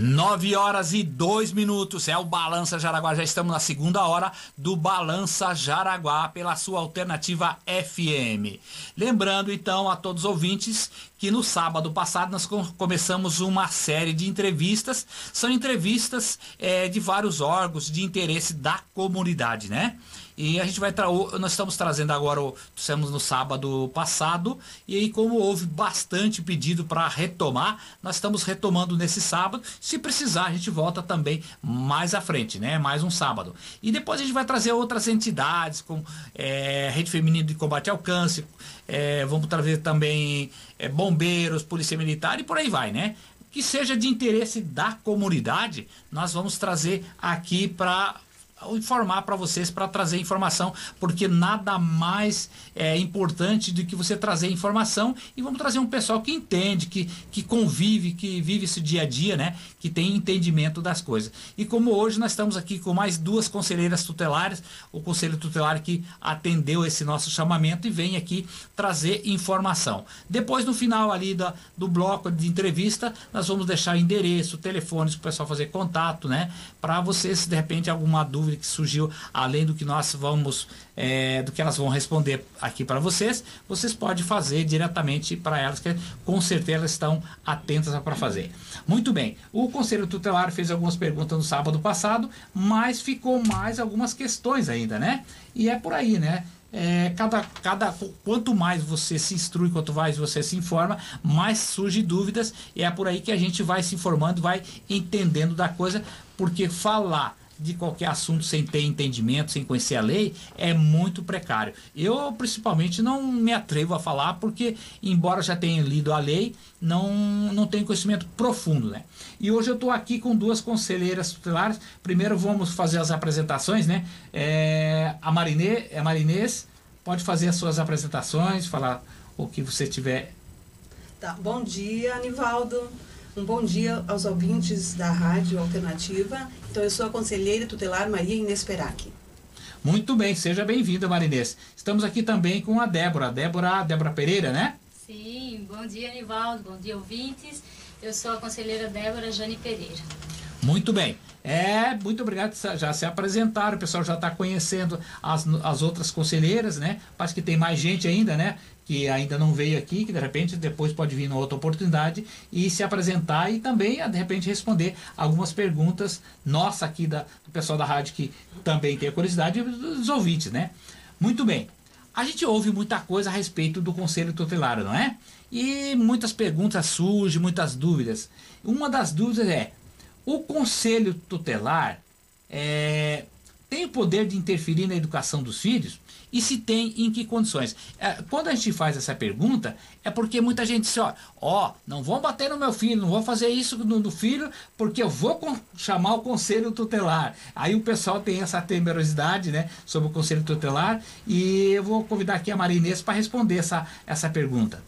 9h02, é o Balança Jaraguá. Já estamos na segunda hora do Balança Jaraguá pela sua alternativa FM. Lembrando então a todos os ouvintes que no sábado passado nós começamos uma série de entrevistas. São entrevistas de vários órgãos de interesse da comunidade, né? E a gente vai nós estamos trazendo agora, trouxemos no sábado passado, e aí como houve bastante pedido para retomar, nós estamos retomando nesse sábado. Se precisar, a gente volta também mais à frente, né? Mais um sábado. E depois a gente vai trazer outras entidades, como Rede Feminina de Combate ao Câncer, vamos trazer também bombeiros, polícia militar e por aí vai, né? Que seja de interesse da comunidade, nós vamos trazer aqui para informar para vocês, para trazer informação, porque nada mais importante do que você trazer informação. E vamos trazer um pessoal que entende, que convive, que vive esse dia a dia, né? Que tem entendimento das coisas. E como hoje nós estamos aqui com mais duas conselheiras tutelares, o conselho tutelar que atendeu esse nosso chamamento e vem aqui trazer informação. Depois, no final ali do bloco de entrevista, nós vamos deixar endereço, telefones para o pessoal fazer contato, né? Para vocês, de repente, alguma dúvida que surgiu, além do que nós vamos, do que elas vão responder aqui para vocês, vocês podem fazer diretamente para elas, que com certeza elas estão atentas para fazer. Muito bem, o Conselho Tutelar fez algumas perguntas no sábado passado, mas ficou mais algumas questões ainda, né? E é por aí, né? Quanto mais você se instrui, quanto mais você se informa, mais surgem dúvidas, e é por aí que a gente vai se informando, vai entendendo da coisa, porque falar de qualquer assunto sem ter entendimento, sem conhecer a lei, é muito precário. Eu, principalmente, não me atrevo a falar, porque, embora já tenha lido a lei, não tenho conhecimento profundo, né? E hoje eu estou aqui com duas conselheiras tutelares. Primeiro vamos fazer as apresentações, né? A Marinês pode fazer as suas apresentações, falar o que você tiver. Tá. Bom dia, Anivaldo. Um bom dia aos ouvintes da Rádio Alternativa. Então, eu sou a conselheira tutelar Maria Inês Perac. Muito bem, seja bem-vinda, Marinês. Estamos aqui também com a Débora Pereira, né? Sim, bom dia, Anivaldo, bom dia, ouvintes. Eu sou a conselheira Débora Jane Pereira. Muito bem. Muito obrigado, já se apresentaram, o pessoal já está conhecendo as outras conselheiras, né? Parece que tem mais gente ainda, né? Que ainda não veio aqui, que de repente depois pode vir em outra oportunidade e se apresentar e também, de repente, responder algumas perguntas nossa aqui do pessoal da rádio, que também tem a curiosidade, e dos ouvintes, né? Muito bem. A gente ouve muita coisa a respeito do Conselho Tutelar, não é? E muitas perguntas surgem, muitas dúvidas. Uma das dúvidas é: o Conselho Tutelar tem o poder de interferir na educação dos filhos? E se tem, em que condições? Quando a gente faz essa pergunta, é porque muita gente diz: não vão bater no meu filho, não vou fazer isso no filho, porque eu vou chamar o Conselho Tutelar. Aí o pessoal tem essa temerosidade, né, sobre o Conselho Tutelar, e eu vou convidar aqui a Marinês para responder essa pergunta.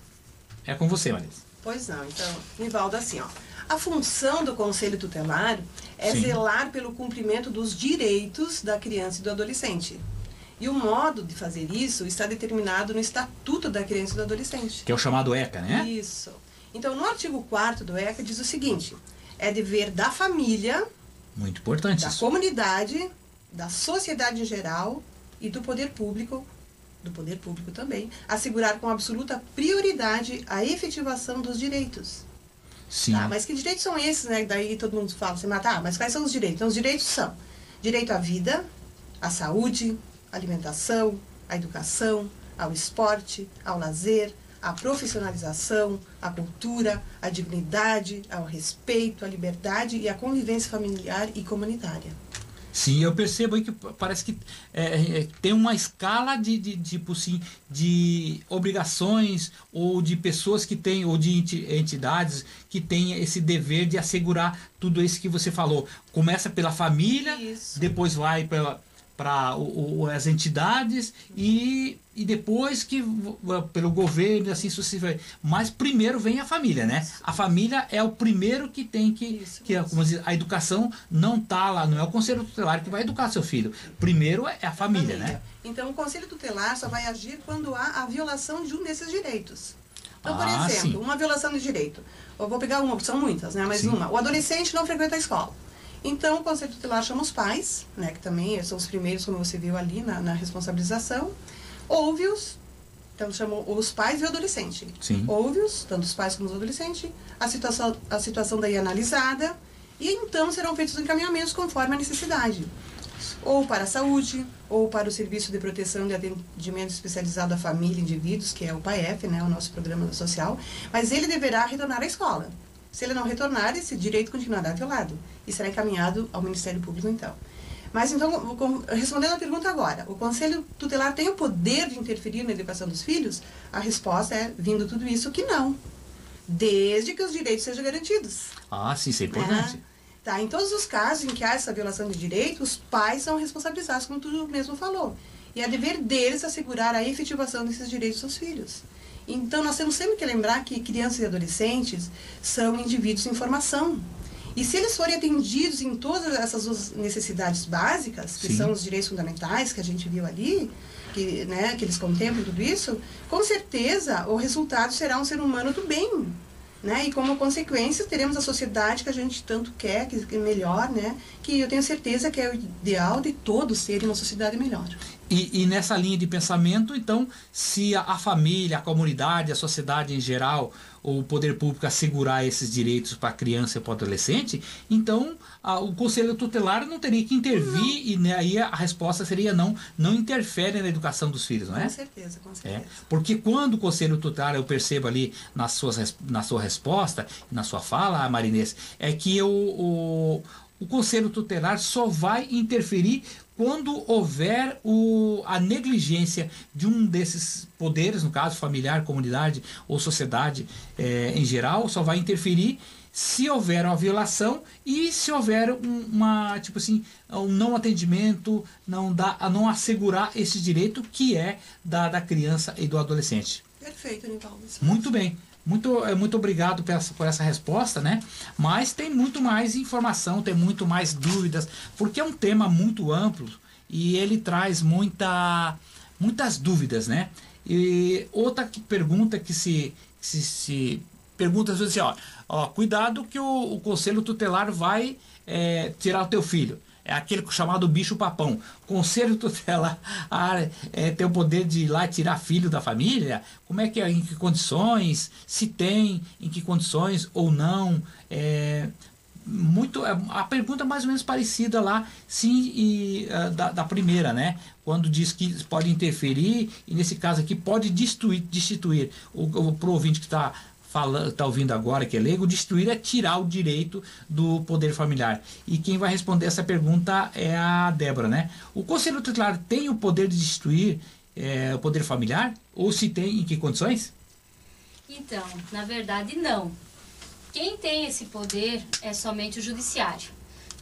É com você, Marinês. Pois não, então, Nivaldo, assim, a função do Conselho Tutelar é Sim. zelar pelo cumprimento dos direitos da criança e do adolescente. E o modo de fazer isso está determinado no Estatuto da Criança e do Adolescente. Que é o chamado ECA, né? Isso. Então, no artigo 4º do ECA diz o seguinte: é dever da família, Muito importante da isso. comunidade, da sociedade em geral e do poder público também, assegurar com absoluta prioridade a efetivação dos direitos. Sim. Tá? Mas que direitos são esses, né? Daí todo mundo fala, mas quais são os direitos? Então, os direitos são direito à vida, à saúde, à alimentação, à educação, ao esporte, ao lazer, à profissionalização, à cultura, à dignidade, ao respeito, à liberdade e à convivência familiar e comunitária. Sim, eu percebo aí que parece que tem uma escala tipo assim, de obrigações, ou de pessoas que têm, ou de entidades que têm esse dever de assegurar tudo isso que você falou. Começa pela família, Isso. depois vai para as entidades e depois pelo governo, assim sucessivamente. Mas primeiro vem a família, né? A família é o primeiro que tem como dizer, a educação não está lá, não é o Conselho Tutelar que vai educar seu filho. Primeiro é a família, né? Então, o Conselho Tutelar só vai agir quando há a violação de um desses direitos. Então, por exemplo, sim. uma violação de direito. Eu vou pegar uma, são muitas, né? Mas Sim. uma. O adolescente não frequenta a escola. Então, o Conselho Tutelar chama os pais, né? Que também são os primeiros, como você viu ali, na responsabilização. Ouve-os. Então, chamam os pais e o adolescente. Sim. Ouve-os, tanto os pais como os adolescentes. A situação daí é analisada. E então serão feitos encaminhamentos conforme a necessidade. Ou para a saúde, ou para o Serviço de Proteção de Atendimento Especializado à Família e Indivíduos, que é o PAEF, né, o nosso programa social, mas ele deverá retornar à escola. Se ele não retornar, esse direito continuará violado e será encaminhado ao Ministério Público, então. Mas, então, respondendo a pergunta agora, o Conselho Tutelar tem o poder de interferir na educação dos filhos? A resposta é, vindo tudo isso, que não. Desde que os direitos sejam garantidos. Sim, isso é importante. Tá, em todos os casos em que há essa violação de direitos, os pais são responsabilizados, como tu mesmo falou. E é dever deles assegurar a efetivação desses direitos dos filhos. Então, nós temos sempre que lembrar que crianças e adolescentes são indivíduos em formação. E se eles forem atendidos em todas essas necessidades básicas, que são os direitos fundamentais que a gente viu ali, que eles contemplam tudo isso, com certeza o resultado será um ser humano do bem. Né? E como consequência teremos a sociedade que a gente tanto quer, que é melhor, né? Que eu tenho certeza que é o ideal de todos serem uma sociedade melhor. E nessa linha de pensamento, então, se a família, a comunidade, a sociedade em geral, o poder público assegurar esses direitos para a criança e para o adolescente, então o Conselho Tutelar não teria que intervir e aí a resposta seria não interfere na educação dos filhos, não é? Com certeza, com certeza. Porque quando o Conselho Tutelar, eu percebo ali na sua resposta, na sua fala, Marinês, é que o Conselho Tutelar só vai interferir quando houver a negligência de um desses poderes, no caso familiar, comunidade ou sociedade em geral, só vai interferir se houver uma violação e se houver um não atendimento, não assegurar esse direito que é da criança e do adolescente. Perfeito, Nivaldo. Muito bem. Muito obrigado por essa resposta, né? Mas tem muito mais informação, tem muito mais dúvidas, porque é um tema muito amplo e ele traz muitas dúvidas, né? E outra pergunta que se pergunta assim, ó, cuidado que o Conselho Tutelar vai tirar o teu filho. É aquele chamado bicho-papão. Conselho Tutelar tem o poder de ir lá tirar filho da família? Como é que é? Em que condições? Se tem, em que condições ou não? A pergunta é mais ou menos parecida lá, sim, da primeira, né? Quando diz que pode interferir, e nesse caso aqui pode destituir. Para o ouvinte que está ouvindo agora, que é leigo, destruir é tirar o direito do poder familiar. E quem vai responder essa pergunta é a Débora, né? O Conselho Tutelar tem o poder de destruir o poder familiar? Ou se tem, em que condições? Então, na verdade, não. Quem tem esse poder é somente o judiciário.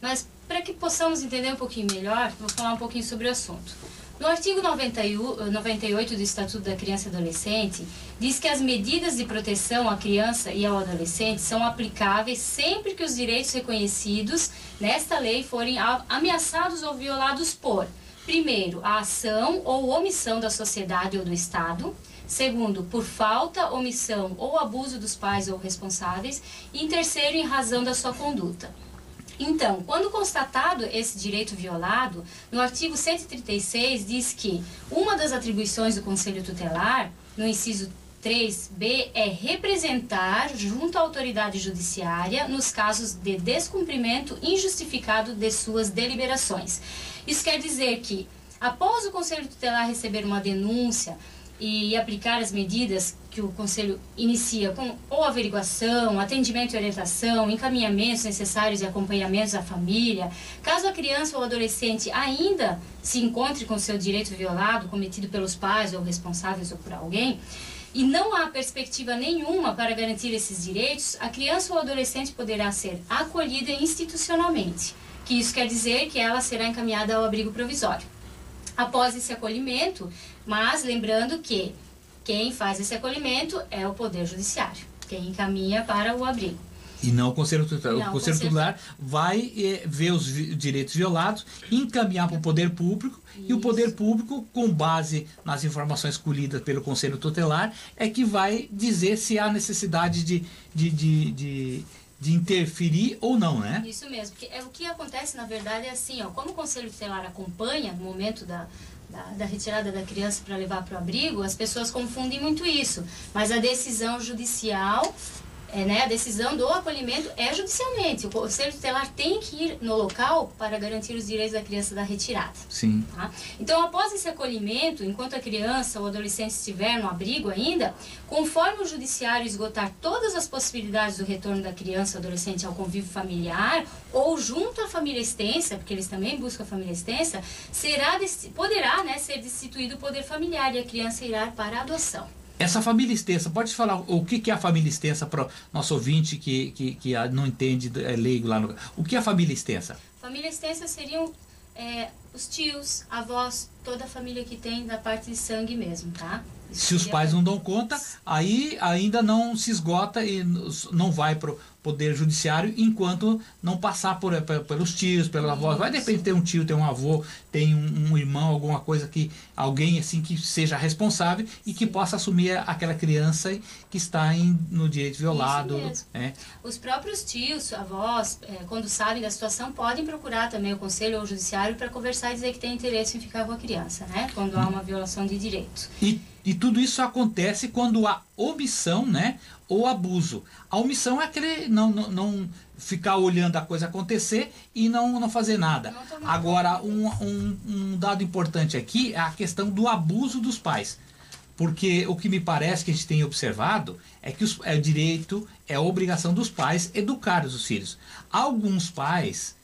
Mas, para que possamos entender um pouquinho melhor, vou falar um pouquinho sobre o assunto. No artigo 98 do Estatuto da Criança e Adolescente, diz que as medidas de proteção à criança e ao adolescente são aplicáveis sempre que os direitos reconhecidos nesta lei forem ameaçados ou violados por, primeiro, a ação ou omissão da sociedade ou do Estado, segundo, por falta, omissão ou abuso dos pais ou responsáveis, e em terceiro, em razão da sua conduta. Então, quando constatado esse direito violado, no artigo 136 diz que uma das atribuições do Conselho Tutelar, no inciso 3b, é representar junto à autoridade judiciária nos casos de descumprimento injustificado de suas deliberações. Isso quer dizer que, após o Conselho Tutelar receber uma denúncia e aplicar as medidas que o Conselho inicia com ou averiguação, atendimento e orientação, encaminhamentos necessários e acompanhamentos à família, caso a criança ou adolescente ainda se encontre com seu direito violado, cometido pelos pais ou responsáveis ou por alguém, e não há perspectiva nenhuma para garantir esses direitos, a criança ou adolescente poderá ser acolhida institucionalmente, que isso quer dizer que ela será encaminhada ao abrigo provisório. Após esse acolhimento, mas lembrando que quem faz esse acolhimento é o Poder Judiciário, quem encaminha para o abrigo. E não o Conselho Tutelar. Não, O Conselho Tutelar vai ver os direitos violados, encaminhar para o poder público, e o poder público, com base nas informações colhidas pelo Conselho Tutelar, é que vai dizer se há necessidade de interferir ou não, né? Isso mesmo. Porque o que acontece, na verdade, é assim, ó, como o Conselho Tutelar acompanha no momento da retirada da criança para levar para o abrigo, as pessoas confundem muito isso. Mas a decisão judicial, a decisão do acolhimento é judicialmente. O Conselho Tutelar tem que ir no local para garantir os direitos da criança da retirada. Sim. Tá? Então, após esse acolhimento, enquanto a criança ou adolescente estiver no abrigo ainda, conforme o judiciário esgotar todas as possibilidades do retorno da criança ou adolescente ao convívio familiar ou junto à família extensa, porque eles também buscam a família extensa, poderá ser destituído o poder familiar e a criança irá para a adoção. Essa família extensa, pode falar o que é a família extensa para o nosso ouvinte que não entende, é leigo lá no... O que é a família extensa? Família extensa seriam os tios, avós, toda a família que tem da parte de sangue mesmo, tá? Se os pais não dão conta, aí ainda não se esgota e não vai para o Poder Judiciário enquanto não passar pelos tios, pelos avós. Vai depender, tem um tio, tem um avô, tem um irmão, alguma coisa alguém assim que seja responsável e que possa assumir aquela criança que está no direito violado. Isso mesmo. Os próprios tios, avós, quando sabem da situação, podem procurar também o conselho ou o judiciário para conversar e dizer que tem interesse em ficar com a criança, né? Quando há uma violação de direito. E tudo isso acontece quando há omissão, ou abuso. A omissão é aquele não ficar olhando a coisa acontecer e não fazer nada. Agora, um dado importante aqui é a questão do abuso dos pais. Porque o que me parece que a gente tem observado é que é direito, é obrigação dos pais educar os filhos. Alguns pais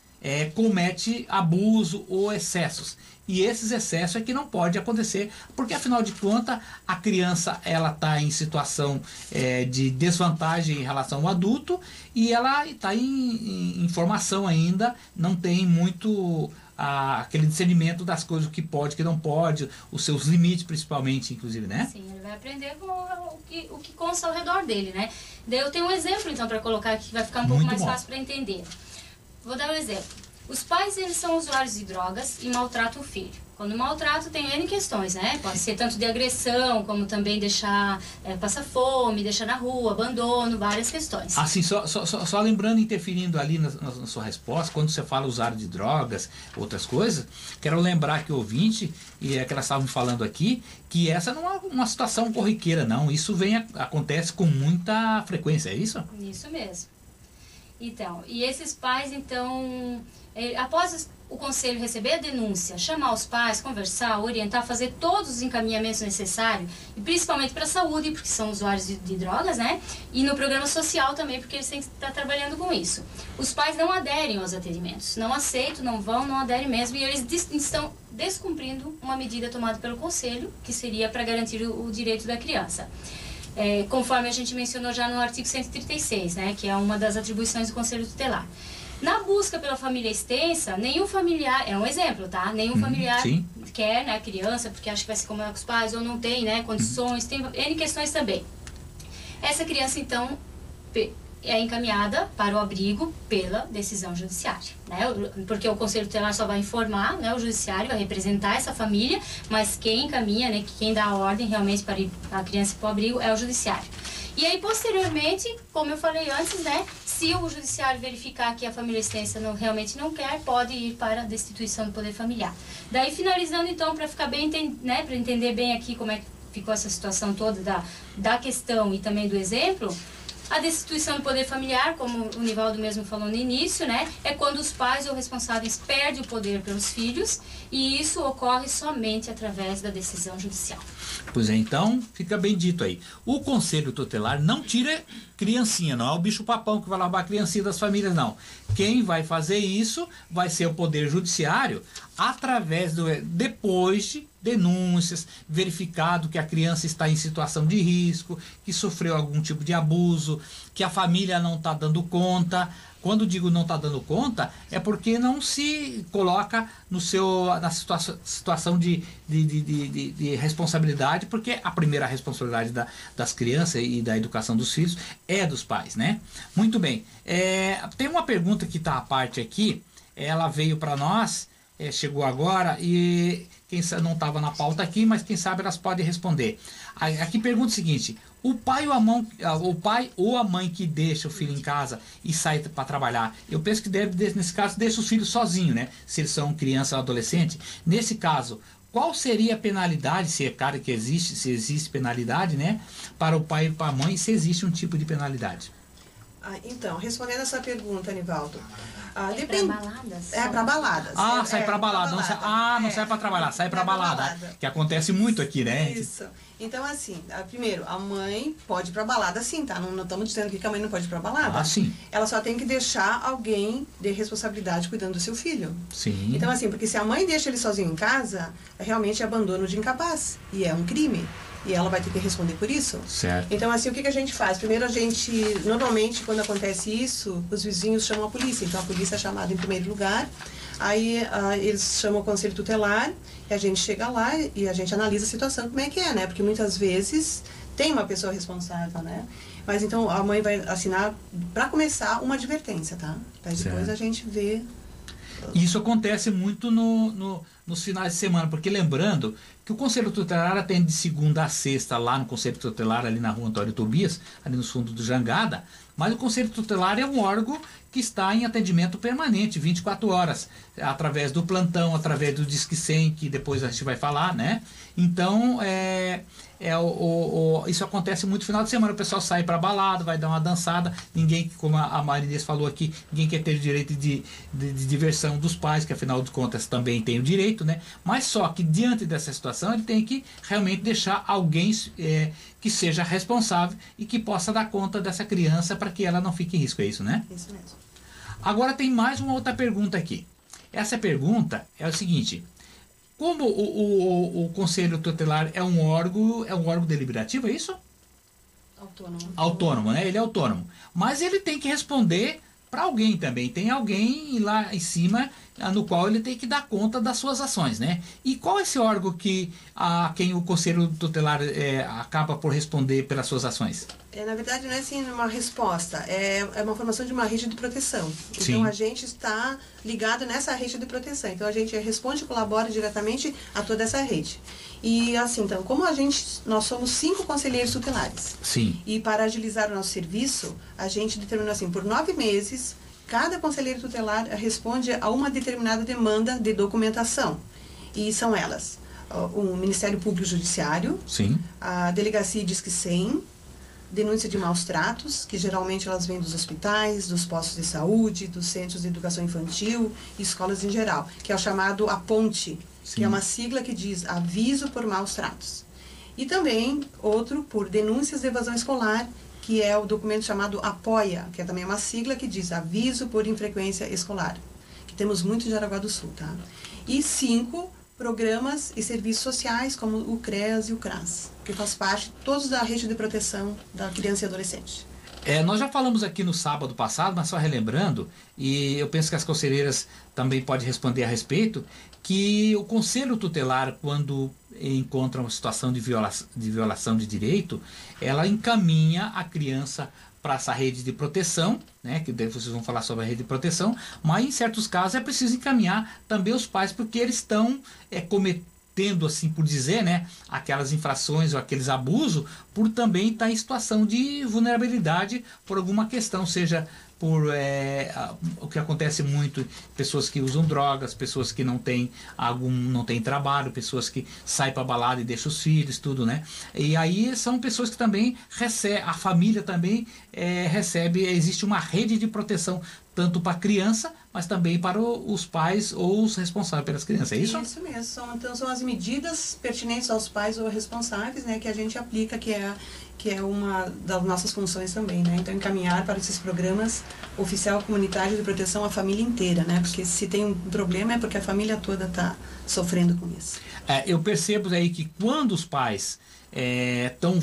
cometem abuso ou excessos. E esses excessos é que não pode acontecer, porque afinal de contas a criança ela está em situação de desvantagem em relação ao adulto e ela está em formação ainda, não tem muito aquele discernimento das coisas, o que pode, o que não pode, os seus limites principalmente, inclusive, né? Sim, ele vai aprender com o que consta ao redor dele, né? Daí eu tenho um exemplo então para colocar aqui que vai ficar um pouco mais fácil para entender. Vou dar um exemplo. Os pais, eles são usuários de drogas e maltratam o filho. Quando maltratam, tem N questões, né? Pode ser tanto de agressão, como também deixar passar fome, deixar na rua, abandono, várias questões. Assim, só lembrando, interferindo ali na sua resposta, quando você fala usuário de drogas, outras coisas, quero lembrar que o ouvinte, e é que elas estavam falando aqui, que essa não é uma situação corriqueira, não. Isso acontece com muita frequência, é isso? Isso mesmo. Então, e esses pais, então, após o conselho receber a denúncia, chamar os pais, conversar, orientar, fazer todos os encaminhamentos necessários, e principalmente para a saúde, porque são usuários de drogas, né? E no programa social também, porque eles têm que estar trabalhando com isso. Os pais não aderem aos atendimentos, não aceitam, não aderem mesmo, e eles estão descumprindo uma medida tomada pelo conselho, que seria para garantir o direito da criança. Conforme a gente mencionou já no artigo 136, né, que é uma das atribuições do Conselho Tutelar. Na busca pela família extensa, nenhum familiar, é um exemplo, tá? Nenhum familiar quer, a criança, porque acha que vai se comunicar com os pais, ou não tem, condições, tem N questões também. Essa criança, então, é encaminhada para o abrigo pela decisão judiciária, né? Porque o Conselho Tutelar só vai informar, né? O judiciário vai representar essa família, mas quem encaminha, né? Quem dá a ordem realmente para ir a criança para o abrigo é o judiciário. E aí, posteriormente, como eu falei antes, né? Se o judiciário verificar que a família extensa realmente não quer, pode ir para a destituição do poder familiar. Daí, finalizando, então, para ficar bem, né? Para entender bem aqui como é que ficou essa situação toda da questão e também do exemplo. A destituição do poder familiar, como o Nivaldo mesmo falou no início, né, é quando os pais ou responsáveis perdem o poder pelos filhos, e isso ocorre somente através da decisão judicial. Pois é, então fica bem dito aí. O Conselho Tutelar não tira criancinha, não é o bicho-papão que vai lavar a criancinha das famílias, não. Quem vai fazer isso vai ser o Poder Judiciário, através depois denúncias, verificado que a criança está em situação de risco, que sofreu algum tipo de abuso, que a família não está dando conta. Quando digo não está dando conta, é porque não se coloca na situação de responsabilidade, porque a primeira responsabilidade das crianças e da educação dos filhos é dos pais, né? Muito bem. Tem uma pergunta que está à parte aqui, ela veio para nós, chegou agora e quem sabe não estava na pauta aqui, mas quem sabe elas podem responder. Aqui pergunta o seguinte: o pai ou a mãe que deixa o filho em casa e sai para trabalhar, eu penso que nesse caso deixa os filhos sozinhos, né? Se eles são criança ou adolescente. Nesse caso, qual seria a penalidade, se é claro que existe, se existe penalidade, né? Para o pai e para a mãe, se existe um tipo de penalidade? Então, respondendo essa pergunta, Anivaldo. Para baladas? Para baladas. Sai para balada. Não sai para trabalhar, sai para balada. Que acontece muito aqui, né? Isso. Então, assim, primeiro, a mãe pode ir para balada sim, tá? Não estamos dizendo que a mãe não pode ir para balada. Sim. Ela só tem que deixar alguém de responsabilidade cuidando do seu filho. Sim. Então, assim, porque se a mãe deixa ele sozinho em casa, realmente é abandono de incapaz. E é um crime. E ela vai ter que responder por isso. Certo. Então, assim, o que a gente faz? Primeiro, normalmente, quando acontece isso, os vizinhos chamam a polícia. Então, a polícia é chamada em primeiro lugar. Aí, eles chamam o conselho tutelar, e a gente chega lá e a gente analisa a situação, como é que é, né? Porque muitas vezes tem uma pessoa responsável, né? Mas, então, a mãe vai assinar, para começar, uma advertência, tá? Daí depois a gente vê... Isso acontece muito nos finais de semana, porque lembrando que o Conselho Tutelar atende de segunda a sexta lá no Conselho Tutelar, ali na rua Antônio Tobias, ali no fundo do Jangada, mas o Conselho Tutelar é um órgão que está em atendimento permanente, 24 horas, através do plantão, através do Disque 100, que depois a gente vai falar, né? Então, isso acontece muito no final de semana, o pessoal sai para balada, vai dar uma dançada, ninguém, como a Marinês falou aqui, ninguém quer ter o direito de diversão dos pais, que afinal de contas também tem o direito, né? Mas só que diante dessa situação ele tem que realmente deixar alguém que seja responsável e que possa dar conta dessa criança para que ela não fique em risco, é isso, né? Isso mesmo. Agora tem mais uma outra pergunta aqui. Essa pergunta é o seguinte: como o Conselho Tutelar é um órgão deliberativo, é isso? Autônomo. Autônomo, né? Ele é autônomo. Mas ele tem que responder para alguém também. Tem alguém lá em cima no qual ele tem que dar conta das suas ações, né? E qual é esse órgão a quem o Conselho Tutelar acaba por responder pelas suas ações? Na verdade, não é assim uma resposta, é uma formação de uma rede de proteção. Sim. Então, a gente está ligado nessa rede de proteção. Então, a gente responde e colabora diretamente a toda essa rede. E, assim, então, nós somos 5 conselheiros tutelares. Sim. E, para agilizar o nosso serviço, a gente determinou assim, por 9 meses, cada conselheiro tutelar responde a uma determinada demanda de documentação. E são elas: o Ministério Público Judiciário, Sim. a Delegacia Disque 100, denúncia de maus tratos, que geralmente elas vêm dos hospitais, dos postos de saúde, dos centros de educação infantil e escolas em geral, que é o chamado APONTE, que é uma sigla que diz Aviso por Maus Tratos. E também outro por denúncias de evasão escolar, que é o documento chamado APOIA, que é também uma sigla que diz Aviso por Infrequência Escolar, que temos muito em Jaraguá do Sul, tá? E 5 programas e serviços sociais, como o CREAS e o CRAS, que faz parte todos da rede de proteção da criança e adolescente. Nós já falamos aqui no sábado passado, mas só relembrando, e eu penso que as conselheiras também podem responder a respeito, que o Conselho Tutelar, quando encontra uma situação de violação de direito, ela encaminha a criança para essa rede de proteção, né, que vocês vão falar sobre a rede de proteção, mas em certos casos é preciso encaminhar também os pais, porque eles estão cometendo, assim por dizer, né, aquelas infrações ou aqueles abusos, por também estar em situação de vulnerabilidade por alguma questão, seja por o que acontece muito, pessoas que usam drogas, pessoas que não têm trabalho, pessoas que saem para balada e deixam os filhos, tudo, né? E aí são pessoas que também recebem, a família também recebe, existe uma rede de proteção tanto para a criança, mas também para os pais ou os responsáveis pelas crianças, é isso? Isso mesmo. Então, são as medidas pertinentes aos pais ou responsáveis, né, que a gente aplica, que é uma das nossas funções também, né? Então, encaminhar para esses programas oficial comunitário de proteção à família inteira, né? Porque se tem um problema é porque a família toda está sofrendo com isso. Eu percebo aí que quando os pais estão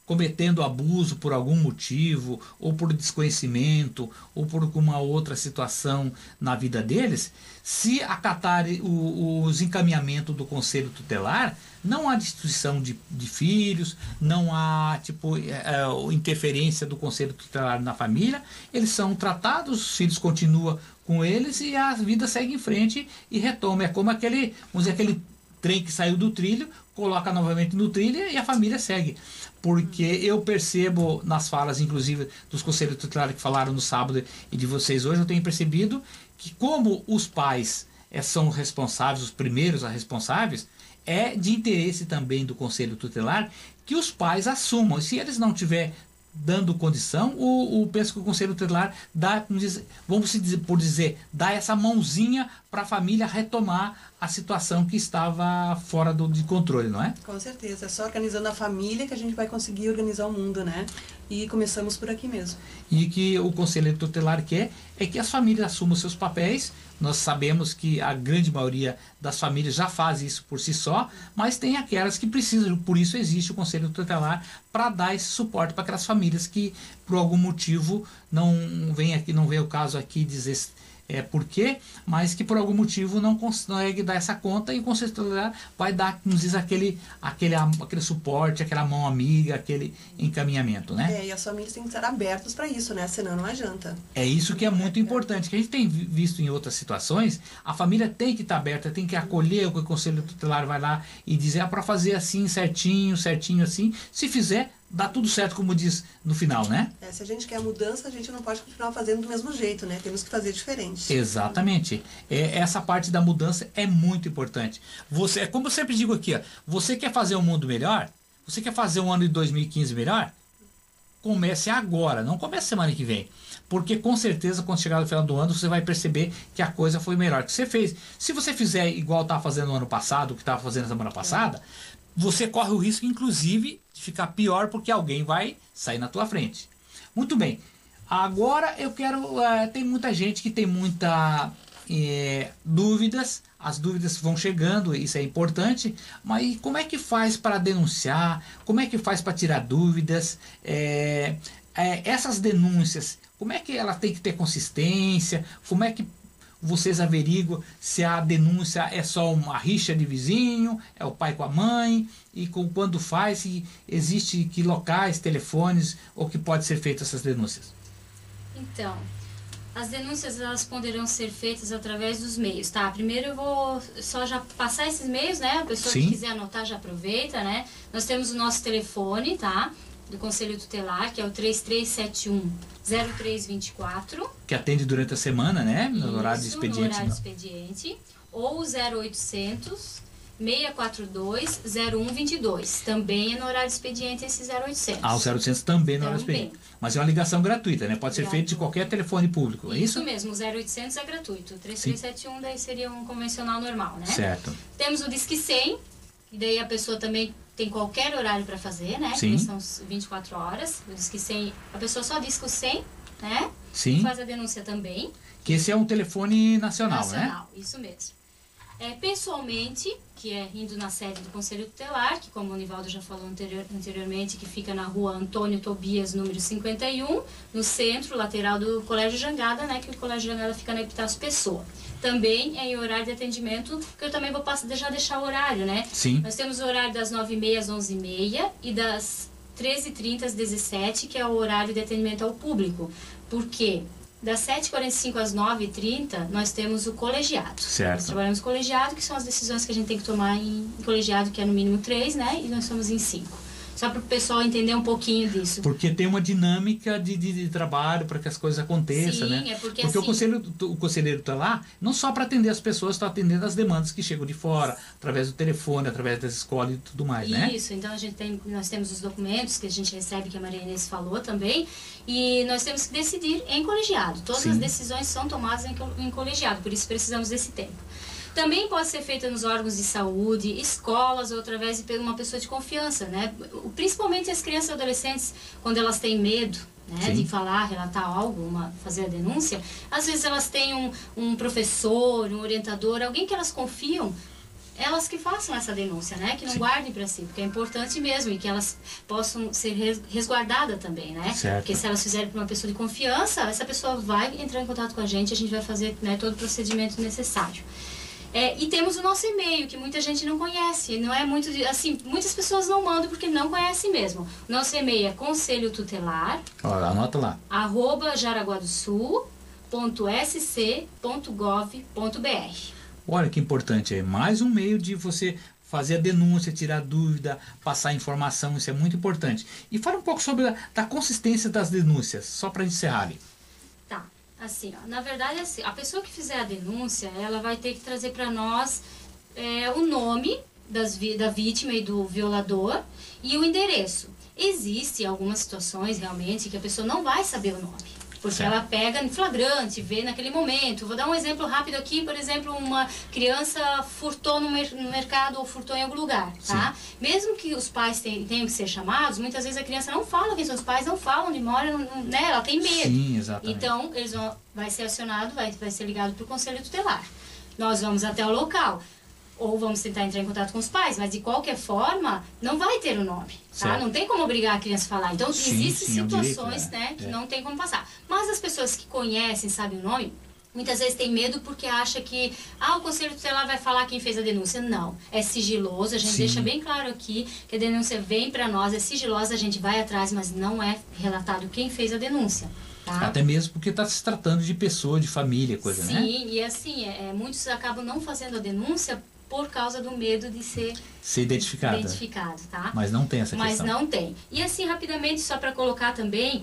cometendo abuso por algum motivo, ou por desconhecimento, ou por alguma outra situação na vida deles, se acatarem os encaminhamentos do Conselho Tutelar, não há destituição de filhos, não há interferência do Conselho Tutelar na família, eles são tratados, os filhos continuam com eles e a vida segue em frente e retoma. É como aquele trem que saiu do trilho, coloca novamente no trilho e a família segue. Porque eu percebo nas falas, inclusive, dos conselhos tutelares que falaram no sábado e de vocês hoje, eu tenho percebido que como os pais são responsáveis, os primeiros a responsáveis, é de interesse também do conselho tutelar que os pais assumam. Se eles não tiverem dando condição, penso que o conselho tutelar dá, dá essa mãozinha para a família retomar a situação que estava fora de controle, não é? Com certeza, é só organizando a família que a gente vai conseguir organizar o mundo, né? E começamos por aqui mesmo. E que o conselho tutelar quer é que as famílias assumam seus papéis. Nós sabemos que a grande maioria das famílias já faz isso por si só, mas tem aquelas que precisam, por isso existe o conselho tutelar para dar esse suporte para aquelas famílias que por algum motivo não vem o caso aqui dizer por quê, mas que por algum motivo não consegue dar essa conta, e o conselho tutelar vai dar, nos diz, aquele suporte, aquela mão amiga, aquele encaminhamento, né? E as famílias têm que estar abertas para isso, né? Senão não adianta. É isso que é muito importante, que a gente tem visto em outras situações, a família tem que estar aberta, tem que acolher o que o conselho tutelar vai lá e dizer, para fazer assim, certinho assim, se fizer, dá tudo certo, como diz no final, né? Se a gente quer mudança, a gente não pode continuar fazendo do mesmo jeito, né? Temos que fazer diferente. Exatamente. Essa parte da mudança é muito importante. Como eu sempre digo aqui, você quer fazer um mundo melhor? Você quer fazer um ano de 2015 melhor? Comece agora, não comece semana que vem. Porque com certeza, quando chegar no final do ano, você vai perceber que a coisa foi melhor que você fez. Se você fizer igual estava fazendo no ano passado, o que estava fazendo na semana passada, você corre o risco, inclusive, de ficar pior, porque alguém vai sair na tua frente. Muito bem. Agora eu quero... tem muita gente que tem muita dúvidas. As dúvidas vão chegando, isso é importante. Mas como é que faz para denunciar? Como é que faz para tirar dúvidas? Essas denúncias, como é que ela tem que ter consistência? Como é que vocês averiguam se a denúncia é só uma rixa de vizinho, é o pai com a mãe, e quando faz, se existe que locais, telefones, ou que pode ser feitas essas denúncias? Então, as denúncias elas poderão ser feitas através dos meios, tá? Primeiro eu vou só já passar esses meios, né? A pessoa Sim. que quiser anotar já aproveita, né? Nós temos o nosso telefone, tá? Do Conselho Tutelar, que é o 3371-0324. Que atende durante a semana, né? No horário de expediente. No horário de expediente. Ou o 0800 642 0122. Também é no horário de expediente esse 0800. O 0800 também no horário de expediente. Mas é uma ligação gratuita, né? Pode ser feito de qualquer telefone público, é isso? Isso mesmo, o 0800 é gratuito. O 3371 daí seria um convencional normal, né? Certo. Temos o Disque 100, e daí a pessoa também tem qualquer horário para fazer, né? Sim. São 24 horas. O Disque 100, a pessoa só diz o 100, né? Sim. E faz a denúncia também. Que esse é um telefone nacional, né? Nacional, isso mesmo. Pessoalmente, que é indo na sede do Conselho Tutelar, que como o Nivaldo já falou anteriormente, que fica na rua Antônio Tobias, número 51, no centro, lateral do Colégio Jangada, né? Que o Colégio Jangada fica na Epitácio Pessoa. Também é em horário de atendimento, que eu também vou já deixar o horário, né? Sim. Nós temos o horário das 9h30 às 11h30 e das 13h30 às 17h, que é o horário de atendimento ao público. Por quê? Das 7h45 às 9h30, nós temos o colegiado. Certo. Nós trabalhamos colegiado, que são as decisões que a gente tem que tomar em colegiado, que é no mínimo 3, né? E nós somos em 5. Só para o pessoal entender um pouquinho disso. Porque tem uma dinâmica de trabalho para que as coisas aconteçam, Sim, né? é porque o assim, o conselheiro está lá não só para atender as pessoas, está atendendo as demandas que chegam de fora, através do telefone, através das escolas e tudo mais, né? Isso, então nós temos os documentos que a gente recebe, que a Maria Inês falou também, e nós temos que decidir em colegiado. Todas Sim. as decisões são tomadas em colegiado, por isso precisamos desse tempo. Também pode ser feita nos órgãos de saúde, escolas ou através de uma pessoa de confiança, né? Principalmente as crianças e adolescentes, quando elas têm medo, né, de falar, relatar algo, fazer a denúncia, às vezes elas têm um professor, um orientador, alguém que elas confiam, elas que façam essa denúncia, né? Que não guardem para si, porque é importante mesmo e que elas possam ser resguardadas também, né? Certo. Porque se elas fizerem para uma pessoa de confiança, essa pessoa vai entrar em contato com a gente vai fazer, né, todo o procedimento necessário. E temos o nosso e-mail, que muita gente não conhece, não é muito, assim, muitas pessoas não mandam porque não conhecem mesmo. Nosso e-mail é conselhotutelar, Anota lá. @jaraguadosul.sc.gov.br. Olha que importante, é mais um meio de você fazer a denúncia, tirar dúvida, passar informação, isso é muito importante. E fala um pouco sobre da consistência das denúncias, só para encerrar ali. Tá, assim, ó, na verdade, assim, a pessoa que fizer a denúncia, ela vai ter que trazer para nós o nome da vítima e do violador e o endereço. Existem algumas situações, realmente, que a pessoa não vai saber o nome. Porque certo. ela pega em flagrante, vê naquele momento. Vou dar um exemplo rápido aqui, por exemplo, uma criança furtou no mercado ou furtou em algum lugar, tá? Sim. Mesmo que os pais tenham que ser chamados, muitas vezes a criança não fala quem são os pais, não fala onde mora, né? Ela tem medo. Sim, exatamente. Então, vai ser acionado, vai ser ligado para o conselho tutelar. Nós vamos até o local. Ou vamos tentar entrar em contato com os pais, mas de qualquer forma, não vai ter o nome, tá? Certo. Não tem como obrigar a criança a falar. Então, existem situações, é um direito, né, que não tem como passar. Mas as pessoas que conhecem, sabem o nome, muitas vezes tem medo porque acha que o conselho tutelar vai falar quem fez a denúncia. Não, é sigiloso, a gente deixa bem claro aqui que a denúncia vem para nós, é sigilosa, a gente vai atrás, mas não é relatado quem fez a denúncia. Tá? Até mesmo porque está se tratando de pessoa, de família, coisa, né? Sim, e assim, muitos acabam não fazendo a denúncia por causa do medo de ser identificado, tá? Mas não tem essa questão. Mas não tem. E assim, rapidamente, só para colocar também,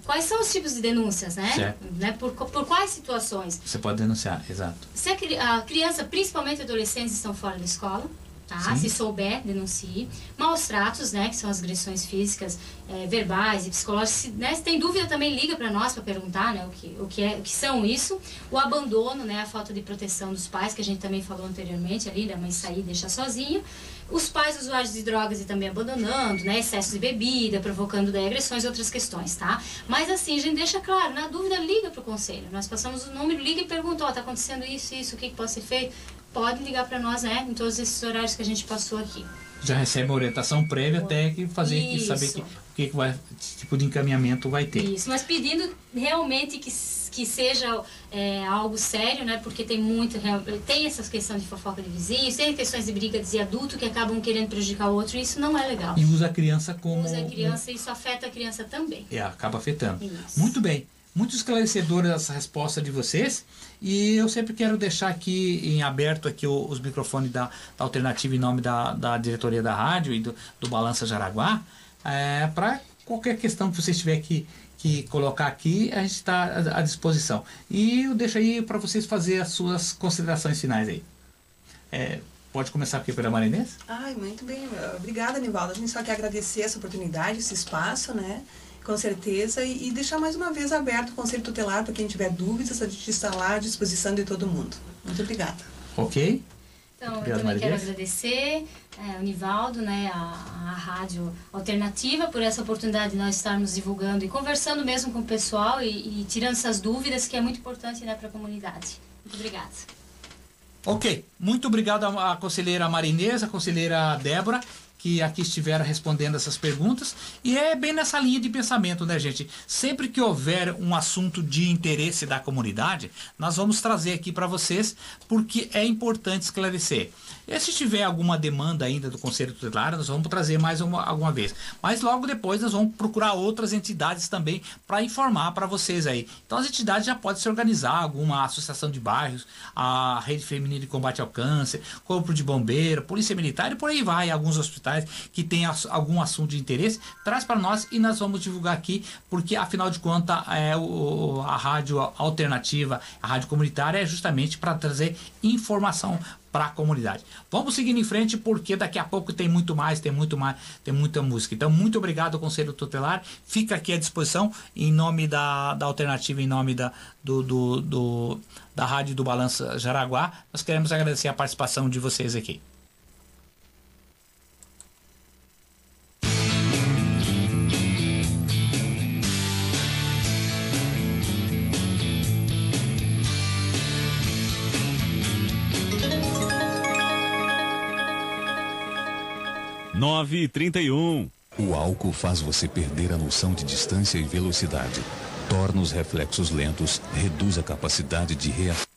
quais são os tipos de denúncias, né? Certo. Né? Por quais situações? Você pode denunciar, exato. Se a criança, principalmente adolescentes, estão fora da escola, tá? Se souber, denuncie. Maus tratos, né? Que são as agressões físicas, verbais e psicológicas. Se tem dúvida, também liga para nós para perguntar, né? O que são isso. O abandono, né? A falta de proteção dos pais, que a gente também falou anteriormente ali, da mãe sair e deixar sozinha. Os pais usuários de drogas e também abandonando, né? Excesso de bebida, provocando daí agressões e outras questões, tá? Mas assim, a gente deixa claro, na dúvida, liga para o conselho. Nós passamos o número, liga e pergunta, tá acontecendo isso, o que pode ser feito? Pode ligar para nós, né? Em todos esses horários que a gente passou aqui. Já recebe uma orientação prévia até que saber que tipo de encaminhamento vai ter. Isso, mas pedindo realmente que seja algo sério, né? Porque tem essas questões de fofoca de vizinhos, tem questões de briga de adulto que acabam querendo prejudicar o outro, e isso não é legal. E usa a criança como... Usa a criança e isso afeta a criança também. Acaba afetando. Isso. Muito bem. Muito esclarecedora essa resposta de vocês, e eu sempre quero deixar aqui em aberto aqui os microfones da Alternativa em nome da diretoria da rádio e do Balança Jaraguá, para qualquer questão que vocês tiverem que colocar aqui, a gente está à disposição. E eu deixo aí para vocês fazer as suas considerações finais aí. Pode começar aqui pela Maria Inês? Muito bem. Obrigada, Nivaldo. A gente só quer agradecer essa oportunidade, esse espaço, né? Com certeza, e deixar mais uma vez aberto o Conselho Tutelar para quem tiver dúvidas, a gente está lá à disposição de todo mundo. Muito obrigada. Ok. Então, eu também quero agradecer o Nivaldo, né, a Rádio Alternativa, por essa oportunidade de nós estarmos divulgando e conversando mesmo com o pessoal e tirando essas dúvidas, que é muito importante, né, para a comunidade. Muito obrigada. Ok. Muito obrigado à conselheira Maria Inês, à conselheira Débora, que aqui estiveram respondendo essas perguntas, e é bem nessa linha de pensamento, né, gente? Sempre que houver um assunto de interesse da comunidade, nós vamos trazer aqui para vocês, porque é importante esclarecer. E se tiver alguma demanda ainda do Conselho Tutelar, nós vamos trazer mais alguma vez. Mas logo depois nós vamos procurar outras entidades também para informar para vocês aí. Então as entidades já podem se organizar, alguma associação de bairros, a Rede Feminina de Combate ao Câncer, Corpo de Bombeiro, Polícia Militar e por aí vai, alguns hospitais portais que tem algum assunto de interesse, traz para nós e nós vamos divulgar aqui, porque afinal de contas a rádio alternativa, a rádio comunitária é justamente para trazer informação para a comunidade. Vamos seguindo em frente, porque daqui a pouco tem muita música. Então, muito obrigado, Conselho Tutelar. Fica aqui à disposição, em nome da alternativa, em nome da Rádio do Balança Jaraguá. Nós queremos agradecer a participação de vocês aqui. Nove e 31. O álcool faz você perder a noção de distância e velocidade. Torna os reflexos lentos, reduz a capacidade de reação.